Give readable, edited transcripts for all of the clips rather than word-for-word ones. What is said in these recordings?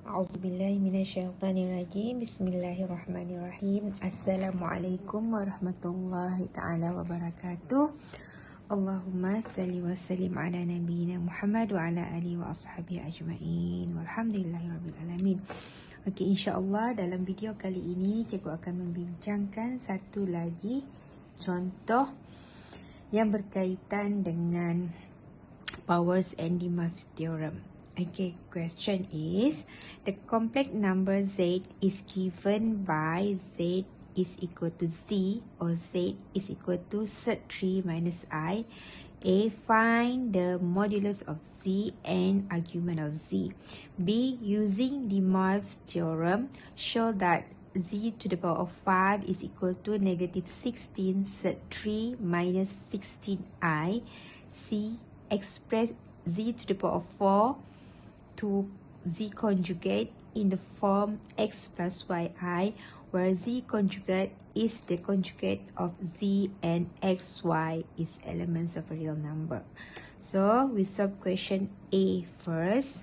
A'udzubillahi minasyaitonirrajim. Bismillahirrahmanirrahim. Assalamualaikum warahmatullahi ta'ala wabarakatuh. Allahumma salli wa sallim ala nabiyyina Muhammad wa ala alihi wa ashabihi ajma'in. Walhamdulillahirabbil alamin. Okey, insya-Allah dalam video kali ini cikgu akan membincangkan satu lagi contoh yang berkaitan dengan powers and the Moivre theorem. Okay, question is, the complex number z is given by z is equal to z or z is equal to sT3 minus I. A, find the modulus of z and argument of z. B, using the Moivre theorem, show that z to the power of 5 is equal to negative 16 sT3 minus 16I. C, express z to the power of 4 to z conjugate in the form x plus yi, where z conjugate is the conjugate of z and xy is elements of a real number. So we solve question A first.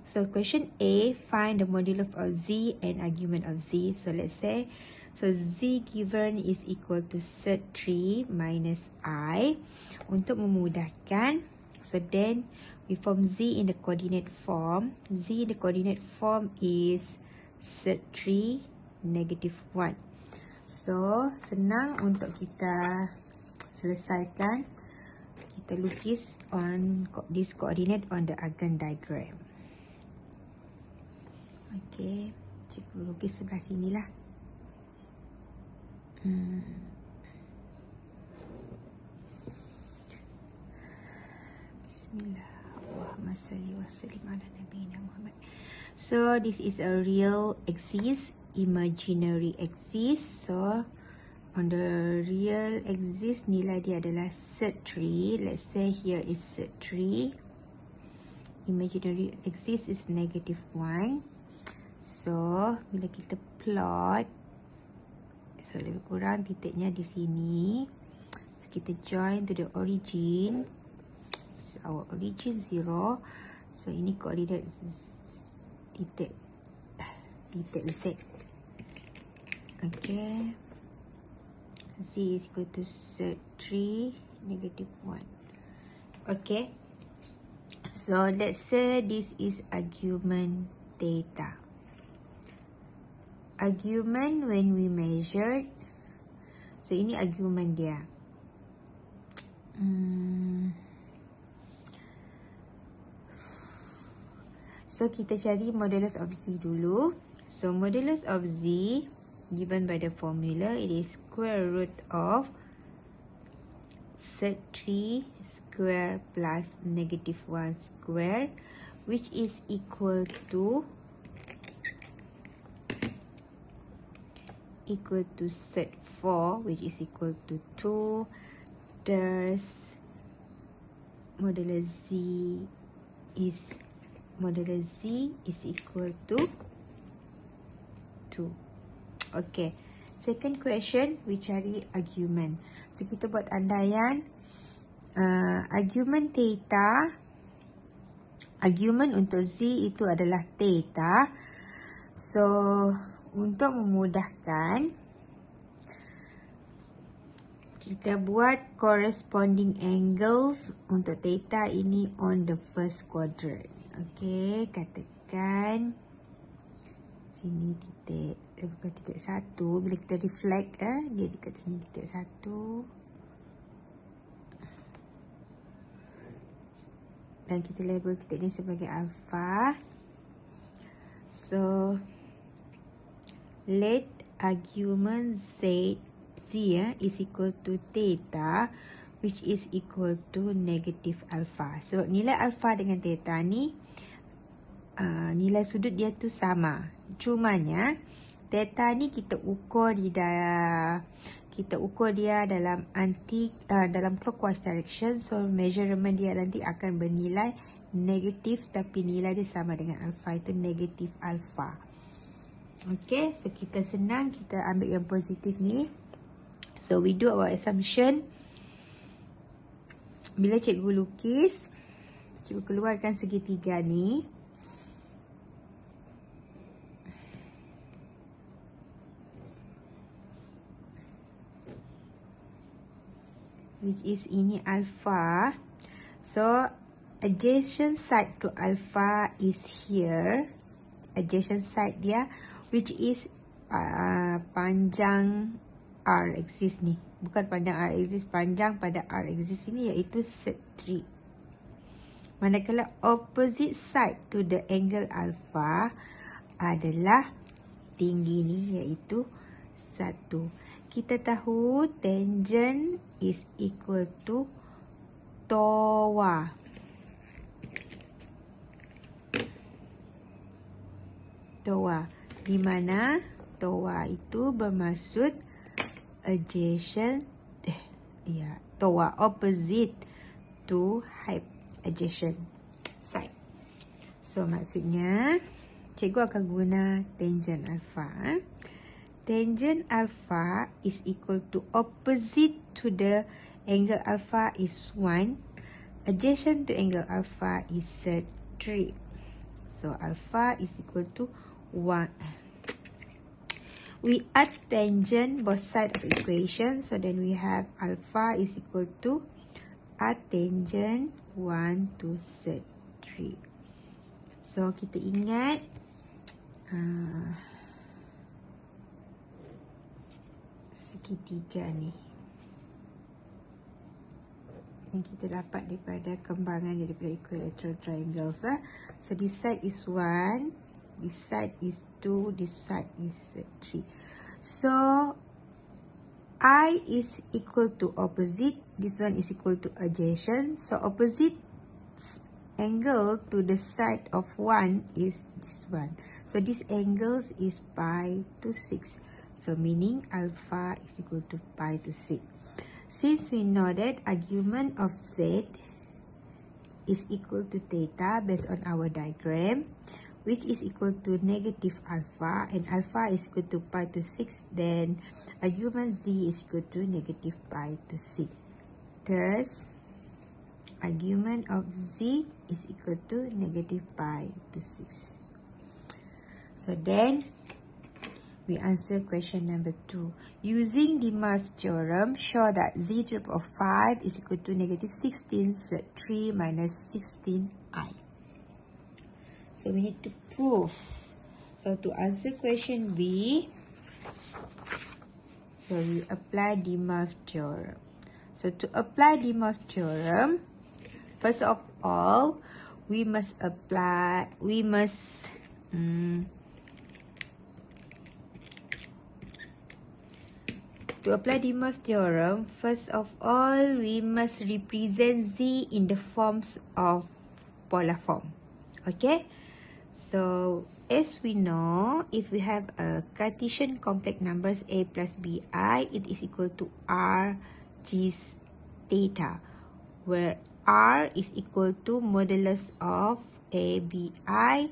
So question A, find the modulus of z and argument of z. So let's say, so z given is equal to sT3 minus I. Untuk memudahkan, so then we form z in the coordinate form. Z in the coordinate form is sT3 negative 1. So senang untuk kita selesaikan. Kita lukis on this coordinate on the Argand diagram. Okay, cikgu lukis sebelah sini lah. Bismillah. So this is a real axis, imaginary axis. So on the real axis nilai dia adalah sT3. Let's say here is sT3. Imaginary axis is negative 1. So bila kita plot, so lebih kurang titiknya di sini. So kita join to the origin. Our origin 0. So ini koordinat titik Z. Okay. Z is equal to sT3 negative 1. Okay. So let's say this is argument theta. Argument when we measured. So ini argument dia. So kita cari modulus of z dulu. So modulus of z given by the formula, it is square root of sT3 square plus negative 1 square, which is equal to sT4, which is equal to 2. Thus modulus z is equal to 2. Okay. Second question, we cari argument. So kita buat andaian argument theta. Argument untuk z itu adalah theta. So untuk memudahkan, kita buat corresponding angles untuk theta ini on the first quadrant. Okay, katakan sini titik, bukan titik 1. Bila kita reflect, dia dekat sini titik 1. Dan kita label titik ni sebagai alpha. So let argument z is equal to theta, which is equal to negative alpha. Sebab nilai alpha dengan theta ni, nilai sudut dia tu sama. Cumanya, theta ni kita ukur dia dalam dalam clockwise direction. So measurement dia nanti akan bernilai negatif, tapi nilai dia sama dengan alpha, itu negatif alpha. Okay, so kita senang, kita ambil yang positif ni. So we do our assumption. Bila cikgu lukis, cikgu keluarkan segitiga ni. which is ini alpha. So adjacent side to alpha is here. Adjacent side dia, which is panjang R axis ni. Bukan panjang R axis, panjang pada R axis ini iaitu sec3. Manakala opposite side to the angle alpha adalah tinggi ni iaitu 1. Kita tahu tangent is equal to TOA. TOA. Di mana TOA itu bermaksud adjacent, TOA opposite to adjacent side. So maksudnya cikgu akan guna tangent alpha. Tangent alpha is equal to opposite to the angle alpha is 1. Adjacent to angle alpha is 3. So alpha is equal to 1. We add tangent both sides of equation. So then we have alpha is equal to add tangent 1 to sec3. So kita ingat segitiga ni yang kita dapat daripada kembangan daripada equilateral triangles. So this side is 1, this side is 2, this side is 3. So I is equal to opposite, this one is equal to adjacent. So opposite angle to the side of 1 is this one. So this angle is pi to 6. So meaning alpha is equal to pi to 6. Since we know that argument of z is equal to theta based on our diagram, which is equal to negative alpha, and alpha is equal to pi to 6, then argument z is equal to negative pi to 6. Thus, argument of z is equal to negative pi to 6. So then, we answer question number 2. Using the Moivre theorem, show that z to the power of 5 is equal to negative 16 sec3 minus 16i. So we need to prove. So to answer question B, so we apply the Moivre theorem. So to apply the Moivre theorem, first of all, we must to apply the Moivre theorem, first of all, we must represent z in the forms of polar form. Okay? So, as we know, if we have a Cartesian complex numbers a plus bi, it is equal to r g's theta, where r is equal to modulus of a bi,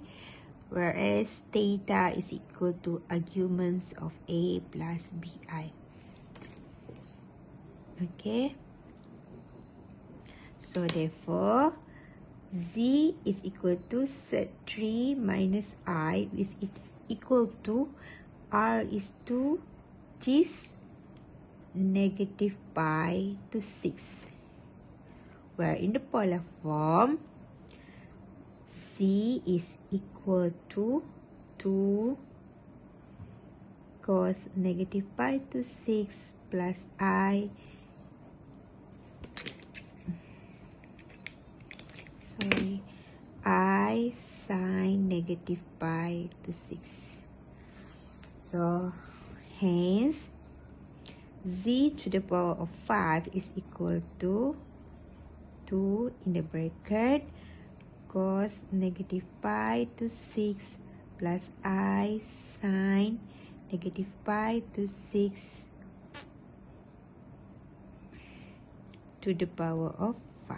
whereas theta is equal to arguments of a plus bi. Okay, so therefore z is equal to sec3 minus I, which is equal to r is to g's negative pi to 6, where in the polar form z is equal to 2 cos negative pi to 6 plus I sine negative pi to 6. So, hence, z to the power of 5 is equal to 2 in the bracket cos negative pi to 6 plus I sine negative pi to 6 to the power of 5.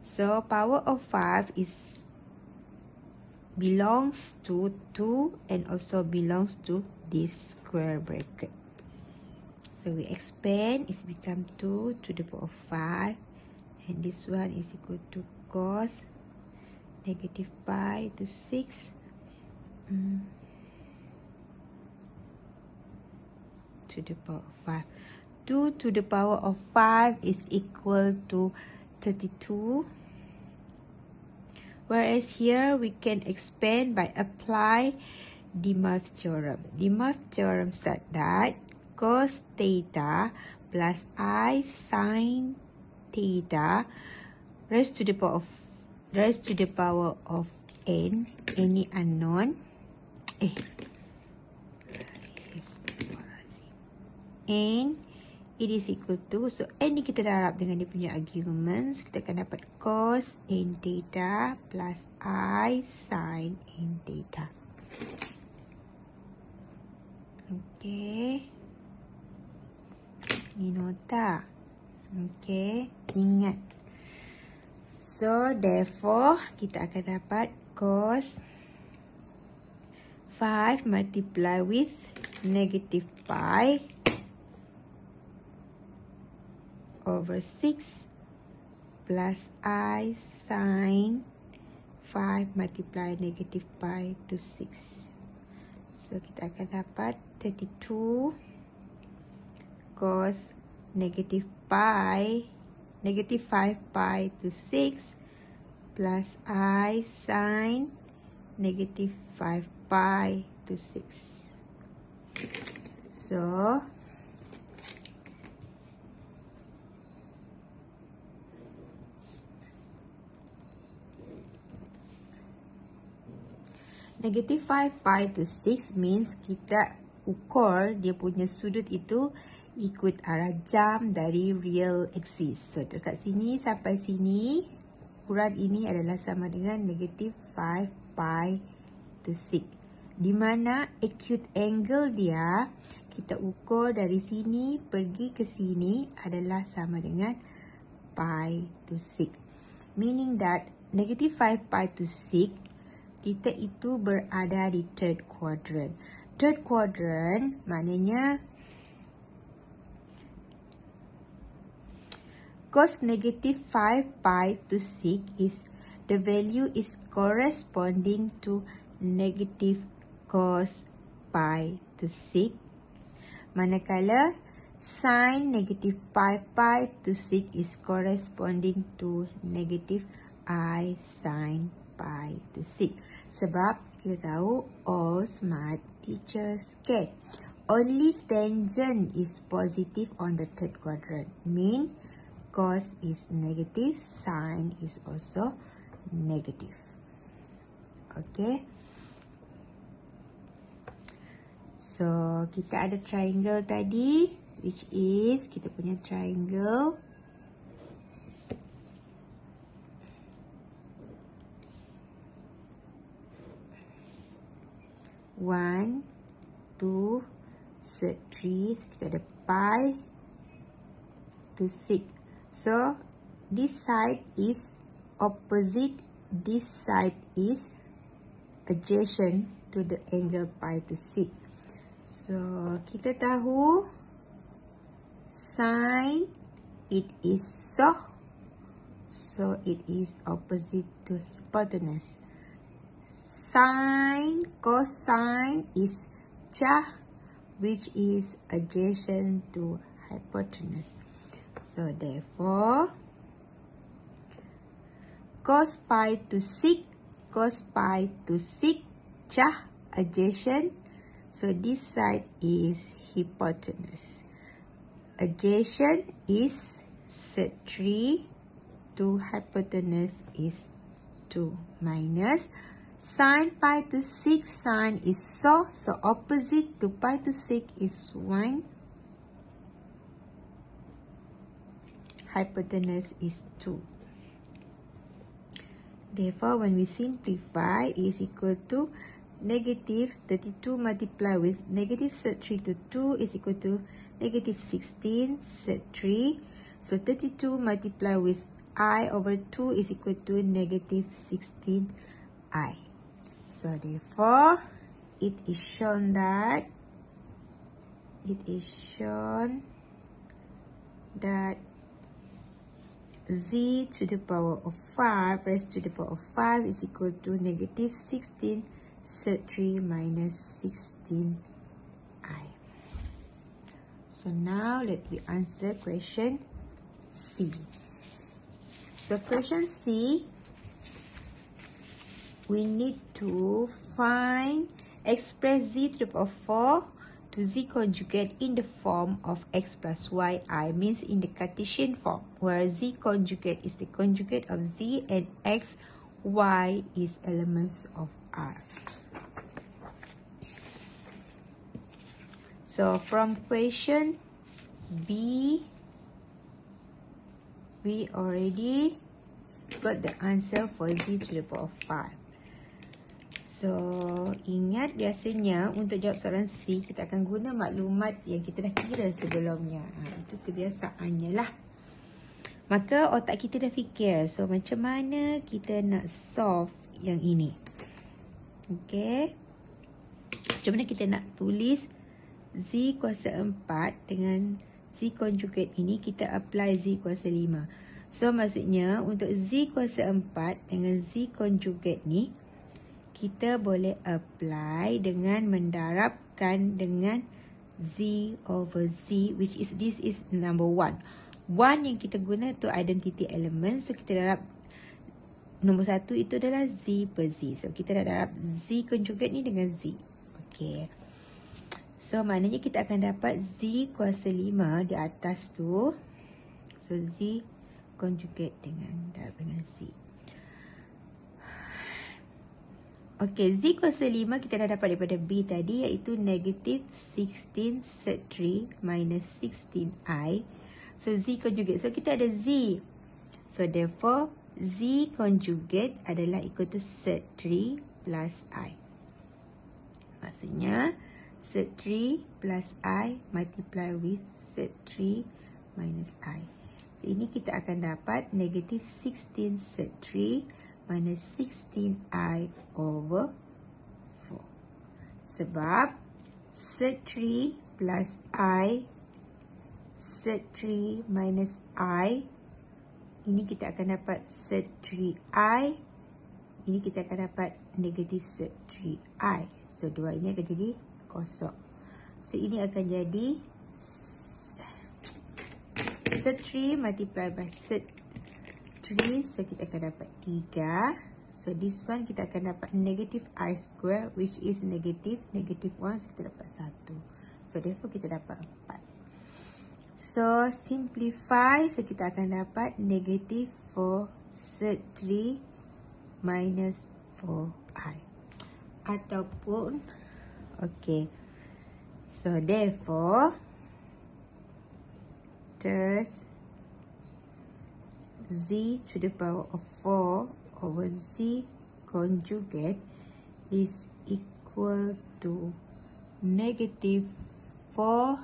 So, power of 5 belongs to 2 and also belongs to this square bracket. So, we expand, it's become 2 to the power of 5. And this one is equal to cos negative pi to 6 to the power of 5. 32 to the power of 5 is equal to 32. Whereas here we can expand by apply the Moivre theorem. The Moivre theorem said that cos theta plus I sin theta raised to the power of n, any unknown, n, it is equal to, so n ni kita darab dengan dia punya arguments, kita akan dapat cos n theta plus I sin n theta. Okay, ni nota. Okay, ingat. So therefore kita akan dapat cos 5 multiply with negative pi over 6 plus I sin 5 multiply negative pi to 6. So kita akan dapat 32 cos negative 5 pi to 6 plus I sin negative 5 pi to 6. So negative 5 pi to 6 means kita ukur dia punya sudut itu ikut arah jam dari real axis. So dekat sini sampai sini, ukuran ini adalah sama dengan negative 5 pi to 6. Di mana acute angle dia, kita ukur dari sini pergi ke sini adalah sama dengan pi to 6. Meaning that negative 5 pi to 6, kita itu berada di third quadrant. Third quadrant maknanya cos negative 5 pi to 6 is the value is corresponding to negative cos pi to 6. Manakala sin negative 5 pi to 6 is corresponding to negative I sin pi to 6. Sebab kita tahu all smart teachers can. Only tangent is positive on the third quadrant. Mean cos is negative, sin is also negative. Okay. So kita ada triangle tadi, which is kita punya triangle one, two, three. Kita ada pi to 6. So this side is opposite, this side is adjacent to the angle pi to 6. So kita tahu sin it is so it is opposite to hypotenuse. Sin cosine is which is adjacent to hypotenuse. So therefore cos pi to 6 adjacent. So this side is hypotenuse. Adjacent is 3 to hypotenuse is 2 minus sin pi to 6, sin is so opposite to pi to 6 is 1. Hypotenuse is 2. Therefore, when we simplify, it is equal to negative 32 multiplied with negative 3 to 2 is equal to negative 16 3. So 32 multiplied with I over 2 is equal to negative 16I. So therefore, it is shown that z to the power of 5 raised to the power of 5 is equal to negative 16 3 minus 16I. So So now let me answer question C. So question C, we need to express z to the power 4 to z conjugate in the form of x plus y I, means in the Cartesian form, where z conjugate is the conjugate of z and x, y is elements of R. So from question B, we already got the answer for z to the power 5. So, ingat biasanya untuk jawab soalan C, kita akan guna maklumat yang kita dah kira sebelumnya. Itu kebiasaannya lah. Maka otak kita dah fikir, so macam mana kita nak solve yang ini. Okay. Macam mana kita nak tulis z kuasa 4 dengan z conjugate ini, kita apply z kuasa 5. So, maksudnya untuk z kuasa 4 dengan z conjugate ni, kita boleh apply dengan mendarabkan dengan z over z, which is this is number 1. 1 yang kita guna tu identity element. So, kita darab nombor 1 itu adalah z per z. So, kita dah darab z conjugate ni dengan z. Okay. So, maknanya kita akan dapat z kuasa 5 di atas tu. So, z conjugate dengan z. Okey, z kuasa 5 kita dah dapat daripada B tadi, iaitu negative 16 sec 3 minus 16i. So, z conjugate. So, kita ada z. So, therefore, z conjugate adalah equal to sec 3 plus i. Maksudnya, sec 3 plus i multiply with sec 3 minus i. So, ini kita akan dapat negative 16 sec 3 minus 16i over 4. Sebab sec 3 plus i, sec 3 minus i, ini kita akan dapat sec 3i, ini kita akan dapat negatif sec 3i. So, dua ini akan jadi kosong. So, ini akan jadi sec 3 multiply by sec 3, so kita akan dapat 3. So, this one kita akan dapat negative I square, which is negative 1, so kita dapat 1. So, therefore kita dapat 4. So, simplify, so kita akan dapat negative 4 sec 3 minus 4i. Ataupun, okay. So, therefore, there's z to the power of 4 over z conjugate is equal to negative 4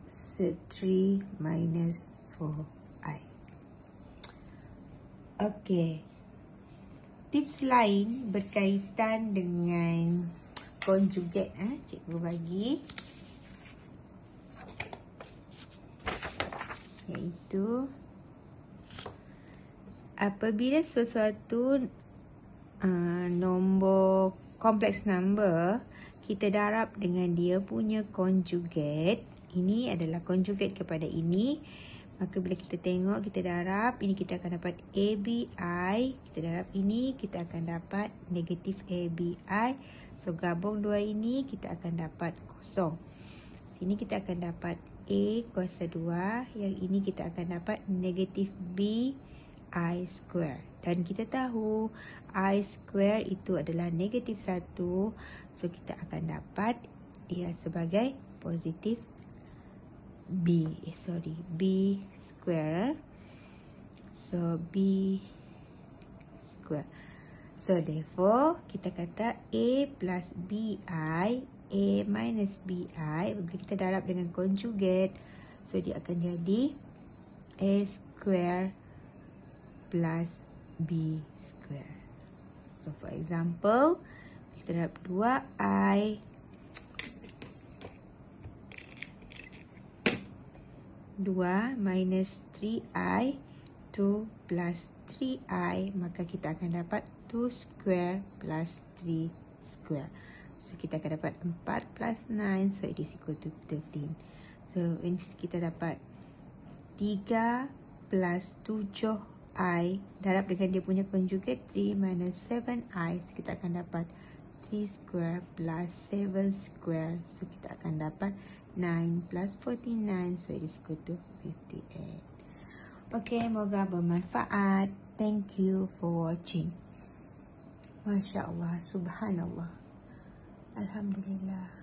sec 3 minus 4i. Okay. Tips lain berkaitan dengan conjugate. Cikgu bagi. Iaitu apabila sesuatu nombor kompleks number, kita darab dengan dia punya conjugate. Ini adalah conjugate kepada ini. Maka bila kita tengok, kita darab, ini kita akan dapat ABI. Kita darab ini, kita akan dapat negatif ABI. So, gabung dua ini, kita akan dapat kosong. Sini kita akan dapat A kuasa 2. Yang ini kita akan dapat negatif B I square. Dan kita tahu I square itu adalah negatif 1. So, kita akan dapat dia sebagai positif B square. So, B square. So, therefore, kita kata A plus BI, A minus BI, bila kita darab dengan conjugate, so dia akan jadi A square plus B square. So, for example, kita darab 2I 2 minus 3I 2 plus 3I, maka kita akan dapat 2 square plus 3 square. So kita akan dapat 4 plus 9, so it is equal to 13. So kita dapat 3 plus 7i darab dengan dia punya conjugate 3 minus 7i. So kita akan dapat 3 square plus 7 square. So kita akan dapat 9 plus 49, so it is equal to 58. Okay, moga bermanfaat. Thank you for watching. Masya Allah, subhanallah. Alhamdulillah.